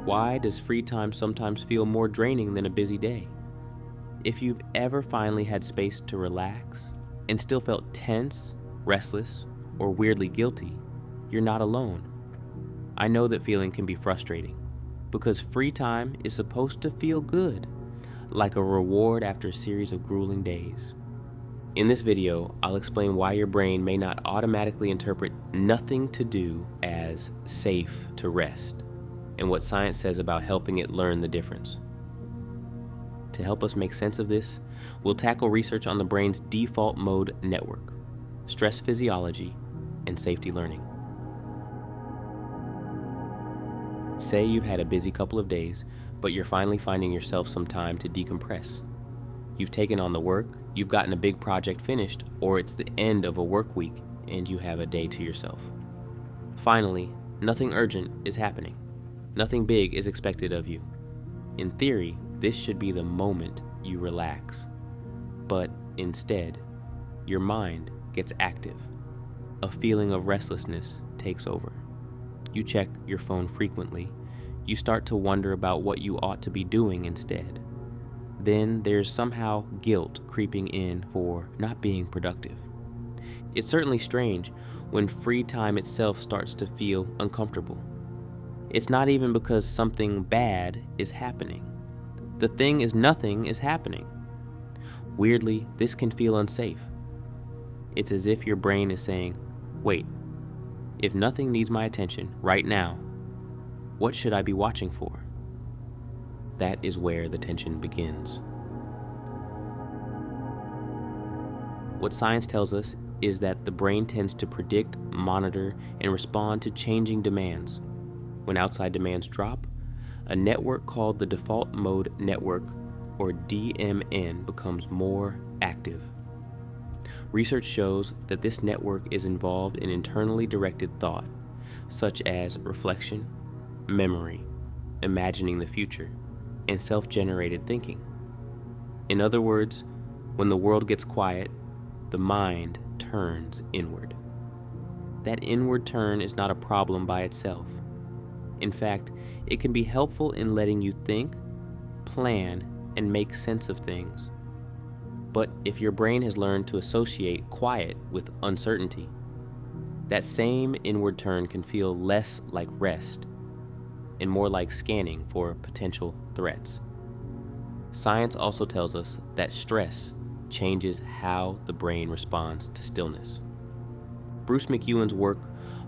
Why does free time sometimes feel more draining than a busy day? If you've ever finally had space to relax and still felt tense, restless, or weirdly guilty, you're not alone. I know that feeling can be frustrating because free time is supposed to feel good, like a reward after a series of grueling days. In this video, I'll explain why your brain may not automatically interpret nothing to do as safe to rest, and what science says about helping it learn the difference. To help us make sense of this, we'll tackle research on the brain's default mode network, stress physiology, and safety learning. Say you've had a busy couple of days, but you're finally finding yourself some time to decompress. You've taken on the work, you've gotten a big project finished, or it's the end of a work week and you have a day to yourself. Finally, nothing urgent is happening. Nothing big is expected of you. In theory, this should be the moment you relax. But instead, your mind gets active. A feeling of restlessness takes over. You check your phone frequently. You start to wonder about what you ought to be doing instead. Then there's somehow guilt creeping in for not being productive. It's certainly strange when free time itself starts to feel uncomfortable. It's not even because something bad is happening. The thing is, nothing is happening. Weirdly, this can feel unsafe. It's as if your brain is saying, wait, if nothing needs my attention right now, what should I be watching for? That is where the tension begins. What science tells us is that the brain tends to predict, monitor, and respond to changing demands. When outside demands drop, a network called the default mode network, or DMN, becomes more active. Research shows that this network is involved in internally directed thought, such as reflection, memory, imagining the future, and self-generated thinking. In other words, when the world gets quiet, the mind turns inward. That inward turn is not a problem by itself. In fact, it can be helpful in letting you think, plan, and make sense of things. But if your brain has learned to associate quiet with uncertainty, that same inward turn can feel less like rest and more like scanning for potential threats. Science also tells us that stress changes how the brain responds to stillness. Bruce McEwen's work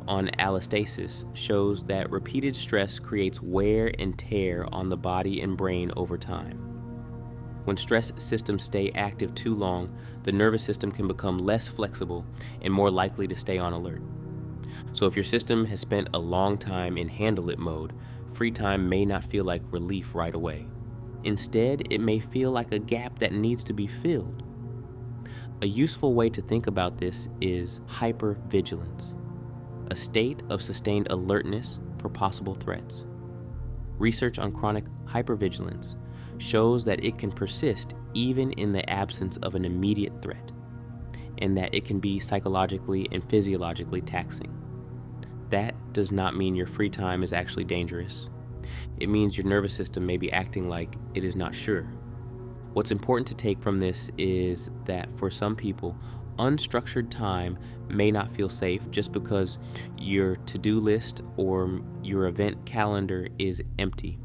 on allostasis shows that repeated stress creates wear and tear on the body and brain over time. When stress systems stay active too long, the nervous system can become less flexible and more likely to stay on alert. So if your system has spent a long time in handle it mode, free time may not feel like relief right away. Instead, it may feel like a gap that needs to be filled. A useful way to think about this is hypervigilance, a state of sustained alertness for possible threats. Research on chronic hypervigilance shows that it can persist even in the absence of an immediate threat, and that it can be psychologically and physiologically taxing. That does not mean your free time is actually dangerous. It means your nervous system may be acting like it is not sure. What's important to take from this is that for some people, unstructured time may not feel safe just because your to-do list or your event calendar is empty.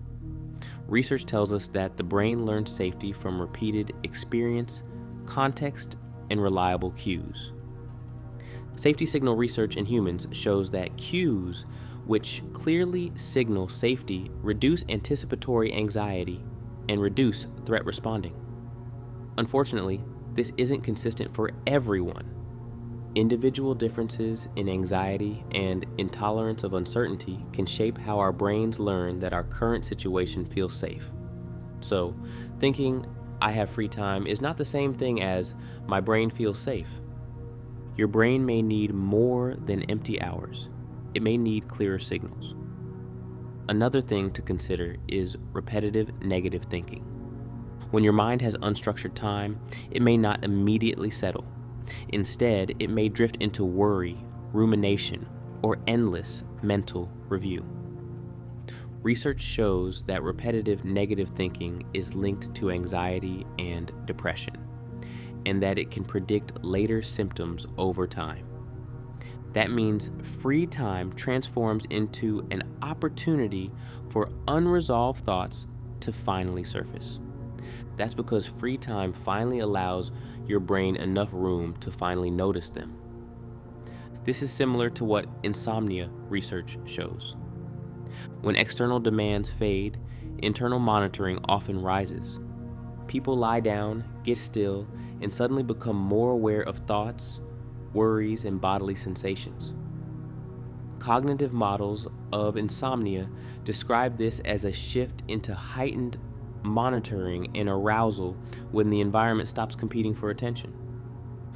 Research tells us that the brain learns safety from repeated experience, context, and reliable cues. Safety signal research in humans shows that cues which clearly signal safety reduce anticipatory anxiety and reduce threat responding. Unfortunately, this isn't consistent for everyone. Individual differences in anxiety and intolerance of uncertainty can shape how our brains learn that our current situation feels safe. So, thinking I have free time is not the same thing as my brain feels safe. Your brain may need more than empty hours. It may need clearer signals. Another thing to consider is repetitive negative thinking. When your mind has unstructured time, it may not immediately settle. Instead, it may drift into worry, rumination, or endless mental review. Research shows that repetitive negative thinking is linked to anxiety and depression, and that it can predict later symptoms over time. That means free time transforms into an opportunity for unresolved thoughts to finally surface. That's because free time finally allows your brain enough room to finally notice them. This is similar to what insomnia research shows. When external demands fade, internal monitoring often rises. People lie down, get still, and suddenly become more aware of thoughts, worries, and bodily sensations. Cognitive models of insomnia describe this as a shift into heightened monitoring and arousal when the environment stops competing for attention.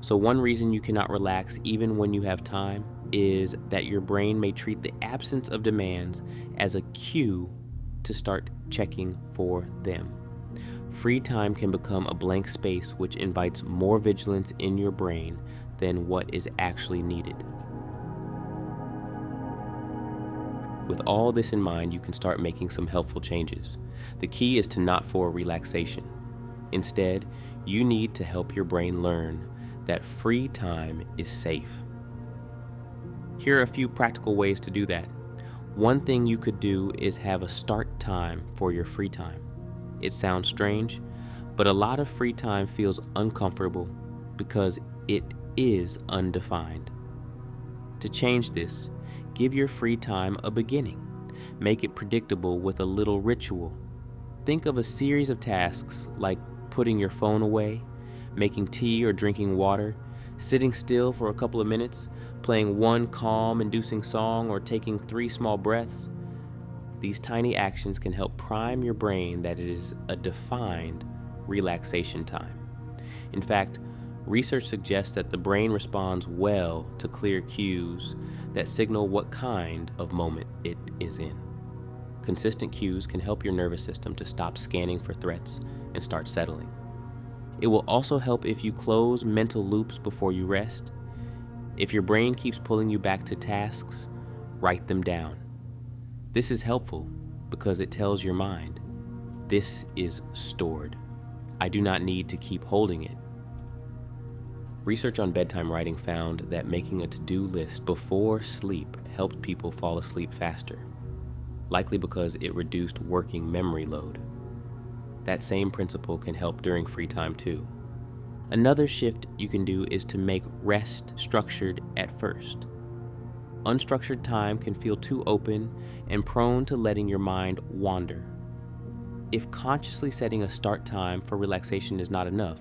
So one reason you cannot relax even when you have time is that your brain may treat the absence of demands as a cue to start checking for them. Free time can become a blank space which invites more vigilance in your brain than what is actually needed. With all this in mind, you can start making some helpful changes. The key is to not for relaxation. Instead, you need to help your brain learn that free time is safe. Here are a few practical ways to do that. One thing you could do is have a start time for your free time. It sounds strange, but a lot of free time feels uncomfortable because it is undefined. To change this, give your free time a beginning. Make it predictable with a little ritual. Think of a series of tasks like putting your phone away, making tea or drinking water, sitting still for a couple of minutes, playing one calm-inducing song, or taking 3 small breaths. These tiny actions can help prime your brain that it is a defined relaxation time. In fact, research suggests that the brain responds well to clear cues that signal what kind of moment it is in. Consistent cues can help your nervous system to stop scanning for threats and start settling. It will also help if you close mental loops before you rest. If your brain keeps pulling you back to tasks, write them down. This is helpful because it tells your mind, this is stored. I do not need to keep holding it. Research on bedtime writing found that making a to-do list before sleep helped people fall asleep faster, likely because it reduced working memory load. That same principle can help during free time too. Another shift you can do is to make rest structured at first. Unstructured time can feel too open and prone to letting your mind wander. If consciously setting a start time for relaxation is not enough,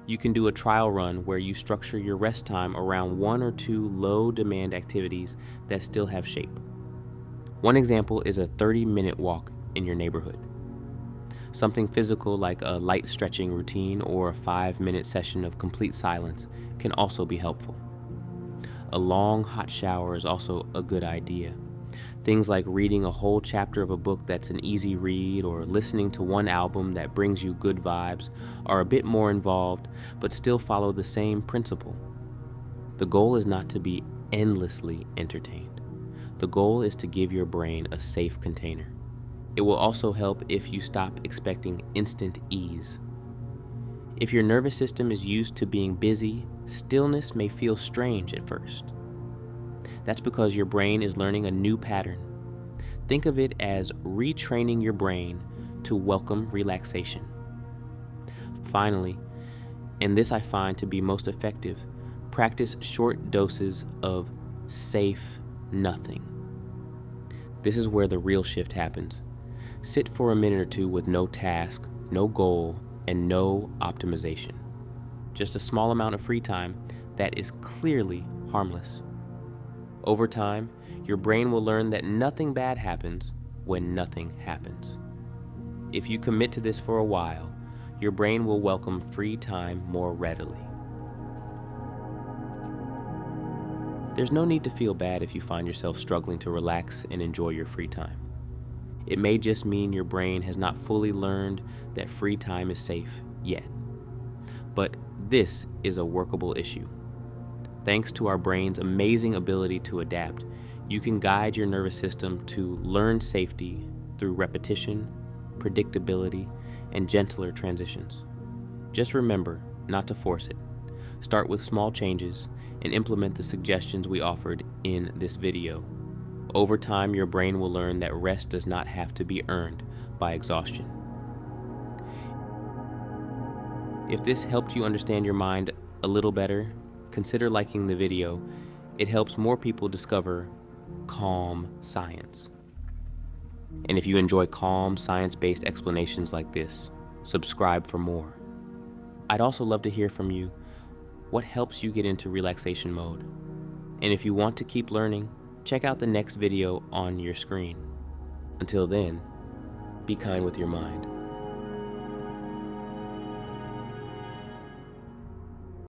you can do a trial run where you structure your rest time around 1 or 2 low-demand activities that still have shape. One example is a 30-minute walk in your neighborhood. Something physical like a light stretching routine or a 5-minute session of complete silence can also be helpful. A long hot shower is also a good idea. Things like reading a whole chapter of a book that's an easy read or listening to one album that brings you good vibes are a bit more involved, but still follow the same principle. The goal is not to be endlessly entertained. The goal is to give your brain a safe container. It will also help if you stop expecting instant ease. If your nervous system is used to being busy, stillness may feel strange at first. That's because your brain is learning a new pattern. Think of it as retraining your brain to welcome relaxation. Finally, and this I find to be most effective, practice short doses of safe nothing. This is where the real shift happens. Sit for a minute or two with no task, no goal, and no optimization. Just a small amount of free time that is clearly harmless. Over time, your brain will learn that nothing bad happens when nothing happens. If you commit to this for a while, your brain will welcome free time more readily. There's no need to feel bad if you find yourself struggling to relax and enjoy your free time. It may just mean your brain has not fully learned that free time is safe yet. But this is a workable issue. Thanks to our brain's amazing ability to adapt, you can guide your nervous system to learn safety through repetition, predictability, and gentler transitions. Just remember not to force it. Start with small changes and implement the suggestions we offered in this video. Over time, your brain will learn that rest does not have to be earned by exhaustion. If this helped you understand your mind a little better, consider liking the video. It helps more people discover calm science. And if you enjoy calm, science-based explanations like this, subscribe for more. I'd also love to hear from you. What helps you get into relaxation mode? And if you want to keep learning, check out the next video on your screen. Until then, be kind with your mind.